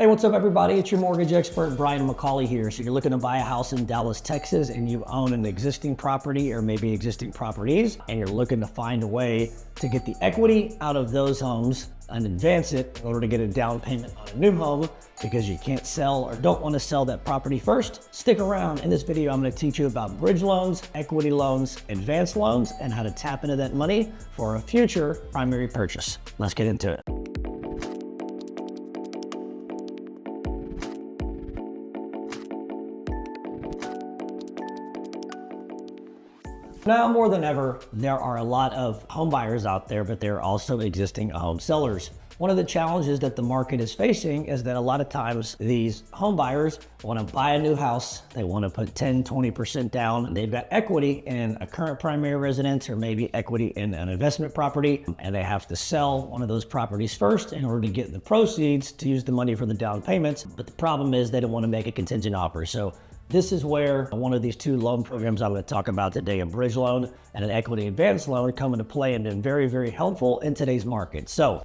Hey, what's up everybody? It's your mortgage expert, Brian McCauley here. So you're looking to buy a house in Dallas, Texas, and you own an existing property or maybe existing properties, and you're looking to find a way to get the equity out of those homes and advance it in order to get a down payment on a new home because you can't sell or don't want to sell that property first. Stick around. In this video, I'm going to teach you about bridge loans, equity loans, advanced loans, and how to tap into that money for a future primary purchase. Let's get into it. Now more than ever, there are a lot of home buyers out there, but there are also existing home sellers. One of the challenges that the market is facing is that a lot of times these home buyers want to buy a new house. They want to put 10, 20% down. They've got equity in a current primary residence or maybe equity in an investment property, and they have to sell one of those properties first in order to get the proceeds to use the money for the down payments. But the problem is they don't want to make a contingent offer. So this is where one of these two loan programs I'm going to talk about today, a bridge loan and an equity advance loan, come into play and been very, very helpful in today's market. So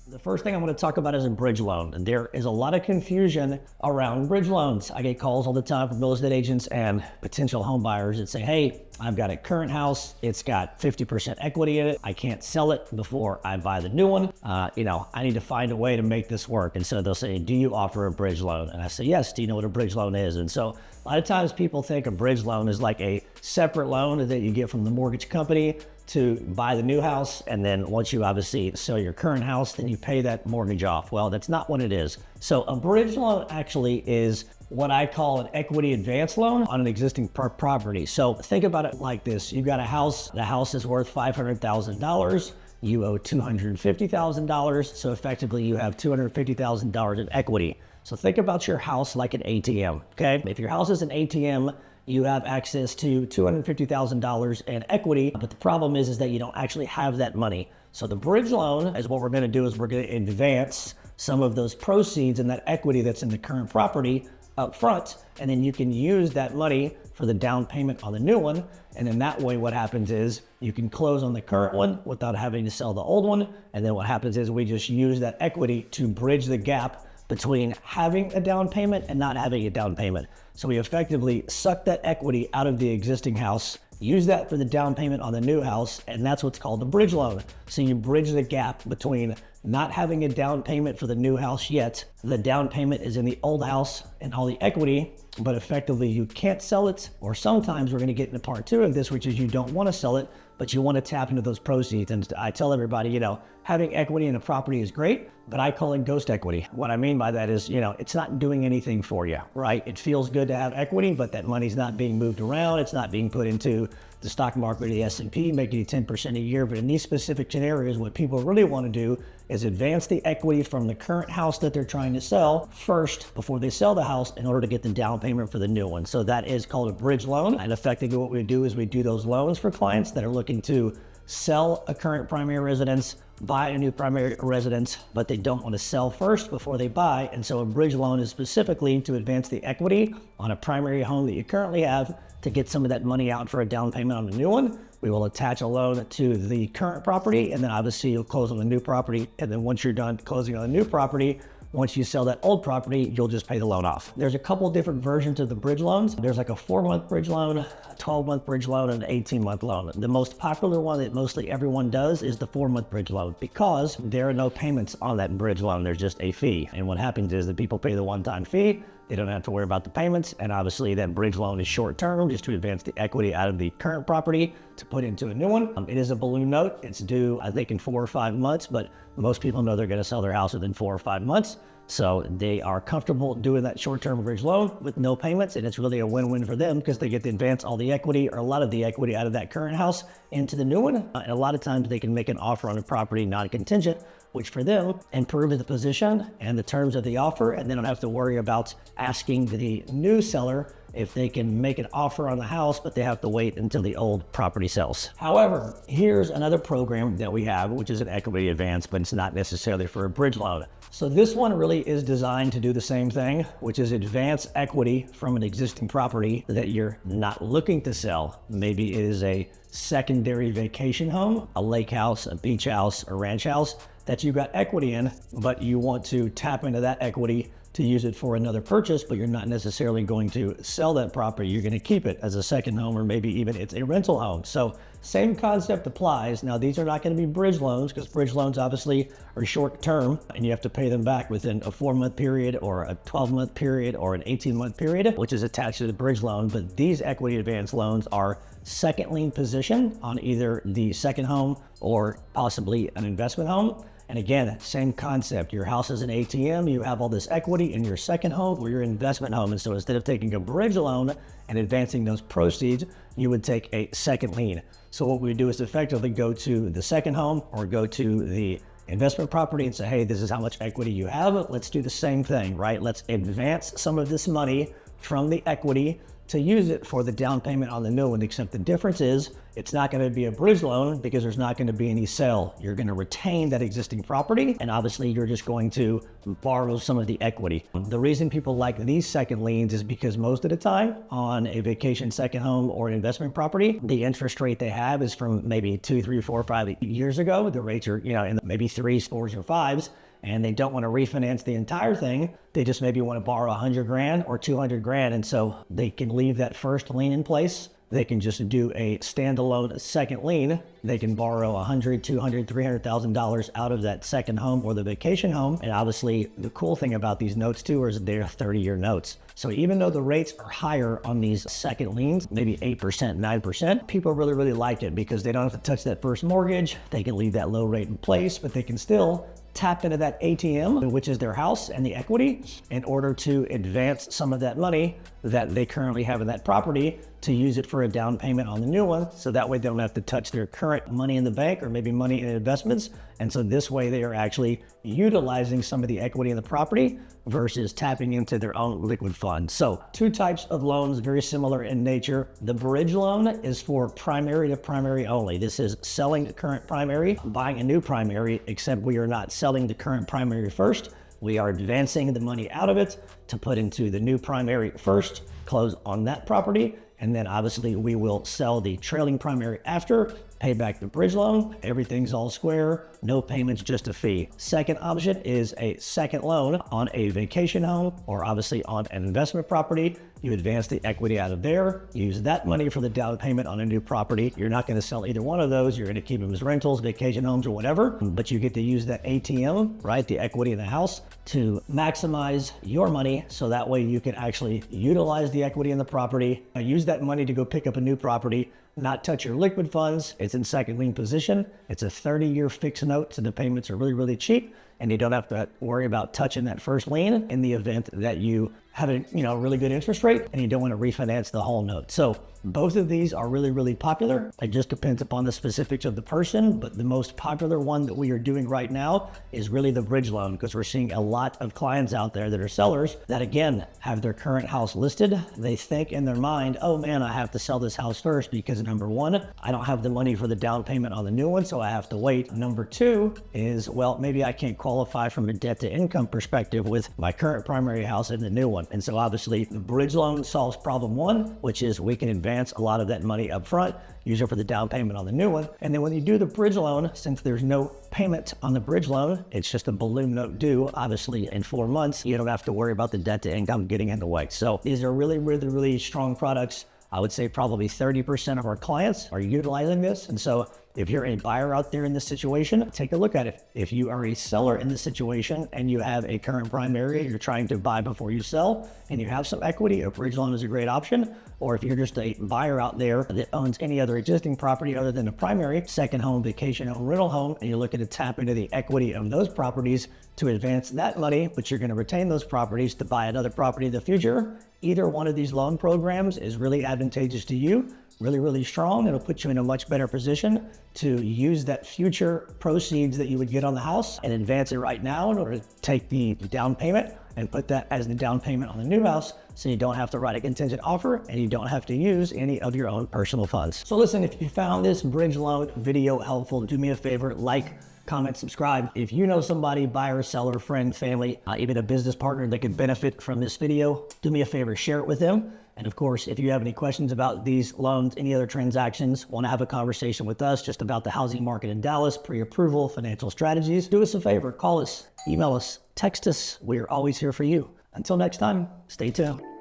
the first thing I'm going to talk about is a bridge loan. And there is a lot of confusion around bridge loans. I get calls all the time from real estate agents and potential home buyers that say, hey, I've got a current house. It's got 50% equity in it. I can't sell it before I buy the new one. I need to find a way to make this work. And so they'll say, do you offer a bridge loan? And I say, yes. Do you know what a bridge loan is? And so a lot of times people think a bridge loan is like a separate loan that you get from the mortgage company to buy the new house, and then once you obviously sell your current house, then you pay that mortgage off. Well, that's not what it is. So a bridge loan actually is what I call an equity advance loan on an existing property. So think about it like this. You've got a house, the house is worth $500,000. You owe $250,000. So effectively you have $250,000 in equity. So think about your house like an ATM, okay? If your house is an ATM, you have access to $250,000 in equity, but the problem is that you don't actually have that money. So the bridge loan is what we're gonna do is we're gonna advance some of those proceeds and that equity that's in the current property up front, and then you can use that money for the down payment on the new one. And then that way what happens is you can close on the current one without having to sell the old one. And then what happens is we just use that equity to bridge the gap between having a down payment and not having a down payment. So we effectively suck that equity out of the existing house, use that for the down payment on the new house, and that's what's called a bridge loan. So you bridge the gap between not having a down payment for the new house yet. The down payment is in the old house and all the equity, but effectively you can't sell it, or sometimes we're gonna get into part two of this, which is you don't wanna sell it, but you wanna tap into those proceeds. And I tell everybody, having equity in a property is great, but I call it ghost equity. What I mean by that is, it's not doing anything for you, right? It feels good to have equity, but that money's not being moved around. It's not being put into the stock market or the S&P, making you 10% a year. But in these specific scenarios, what people really want to do is advance the equity from the current house that they're trying to sell first before they sell the house in order to get the down payment for the new one. So that is called a bridge loan. And effectively what we do is we do those loans for clients that are looking to sell a current primary residence, buy a new primary residence, but they don't want to sell first before they buy. And so a bridge loan is specifically to advance the equity on a primary home that you currently have to get some of that money out for a down payment on a new one. We will attach a loan to the current property, and then obviously you'll close on the new property. And then once you're done closing on the new property, once you sell that old property, you'll just pay the loan off. There's a couple different versions of the bridge loans. There's like a 4-month bridge loan, a 12-month bridge loan, and an 18-month loan. The most popular one that mostly everyone does is the 4-month bridge loan because there are no payments on that bridge loan. There's just a fee. And what happens is that people pay the one-time fee. They don't have to worry about the payments. And obviously that bridge loan is short-term, just to advance the equity out of the current property to put into a new one. It is a balloon note. It's due, I think, in 4 or 5 months, but most people know they're going to sell their house within 4 or 5 months. So they are comfortable doing that short-term bridge loan with no payments, and it's really a win-win for them because they get to advance all the equity or a lot of the equity out of that current house into the new one. And a lot of times they can make an offer on a property non-contingent which for them improves the position and the terms of the offer, and they don't have to worry about asking the new seller if they can make an offer on the house, but they have to wait until the old property sells. However, here's another program that we have, which is an equity advance, but it's not necessarily for a bridge loan. So this one really is designed to do the same thing, which is advance equity from an existing property that you're not looking to sell. Maybe it is a secondary vacation home, a lake house, a beach house, a ranch house that you got equity in, but you want to tap into that equity to use it for another purchase, but you're not necessarily going to sell that property. You're going to keep it as a second home, or maybe even it's a rental home. So same concept applies. Now, these are not going to be bridge loans, because bridge loans obviously are short term and you have to pay them back within a 4-month period or a 12-month period or an 18-month period, which is attached to the bridge loan. But these equity advance loans are second lien position on either the second home or possibly an investment home. And again, same concept. Your house is an ATM. You have all this equity in your second home or your investment home. And so instead of taking a bridge loan and advancing those proceeds, you would take a second lien. So what we do is effectively go to the second home or go to the investment property and say, hey, this is how much equity you have. Let's do the same thing, right? Let's advance some of this money from the equity to use it for the down payment on the new one, except the difference is it's not going to be a bridge loan because there's not going to be any sale. You're going to retain that existing property, and obviously you're just going to borrow some of the equity. The reason people like these second liens is because most of the time on a vacation second home or an investment property, the interest rate they have is from maybe 2, 3, 4, 5 years ago. The rates are, in the maybe 3s, 4s, or 5s. And they don't want to refinance the entire thing. They just maybe want to borrow $100,000 or $200,000. And so they can leave that first lien in place. They can just do a standalone second lien. They can borrow $100,000, $200,000, $300,000 out of that second home or the vacation home. And obviously the cool thing about these notes too is they're 30-year notes. So even though the rates are higher on these second liens, maybe 8%, 9%, people really, really like it because they don't have to touch that first mortgage. They can leave that low rate in place, but they can still tap into that ATM, which is their house and the equity, in order to advance some of that money that they currently have in that property to use it for a down payment on the new one. So that way they don't have to touch their current money in the bank or maybe money in investments. And so this way they are actually utilizing some of the equity in the property versus tapping into their own liquid fund. So 2 types of loans, very similar in nature. The bridge loan is for primary to primary only. This is selling the current primary, buying a new primary, except we are not selling the current primary first. We are advancing the money out of it to put into the new primary first, close on that property, and then obviously we will sell the trailing primary after, pay back the bridge loan, everything's all square, no payments, just a fee. Second option is a second loan on a vacation home or obviously on an investment property. You advance the equity out of there, use that money for the down payment on a new property. You're not going to sell either one of those. You're going to keep them as rentals, vacation homes, or whatever, but you get to use that ATM, right, the equity in the house, to maximize your money so that way you can actually utilize the equity in the property, use that money to go pick up a new property, not touch your liquid funds. It's in second lien position. It's a 30-year fixed note, so the payments are really, really cheap, and you don't have to worry about touching that first lien in the event that you have a really good interest rate and you don't want to refinance the whole note. So both of these are really, really popular. It just depends upon the specifics of the person, but the most popular one that we are doing right now is really the bridge loan, because we're seeing a lot of clients out there that are sellers that, again, have their current house listed. They think in their mind, oh man, I have to sell this house first because number one, I don't have the money for the down payment on the new one, so I have to wait. Number two is, well, maybe I can't qualify from a debt to income perspective with my current primary house and the new one. And so obviously the bridge loan solves problem one, which is we can advance a lot of that money up front, use it for the down payment on the new one. And then when you do the bridge loan, since there's no payment on the bridge loan, it's just a balloon note due, obviously in 4 months, you don't have to worry about the debt to income getting in the way. So these are really, really, really strong products. I would say probably 30% of our clients are utilizing this. And so if you're a buyer out there in this situation, take a look at it. If you are a seller in this situation and you have a current primary, you're trying to buy before you sell, and you have some equity, a bridge loan is a great option. Or if you're just a buyer out there that owns any other existing property other than a primary, second home, vacation home, rental home, and you're looking to tap into the equity of those properties to advance that money, but you're going to retain those properties to buy another property in the future, either one of these loan programs is really advantageous to you, really, really strong. It'll put you in a much better position to use that future proceeds that you would get on the house and advance it right now in order to take the down payment and put that as the down payment on the new house, so you don't have to write a contingent offer and you don't have to use any of your own personal funds. So listen, if you found this bridge loan video helpful, do me a favor, like, comment, subscribe. If you know somebody, buyer, seller, friend, family, even a business partner that could benefit from this video, do me a favor, share it with them. And of course, if you have any questions about these loans, any other transactions, want to have a conversation with us just about the housing market in Dallas, pre-approval, financial strategies, do us a favor, call us, email us, text us. We're always here for you. Until next time, stay tuned.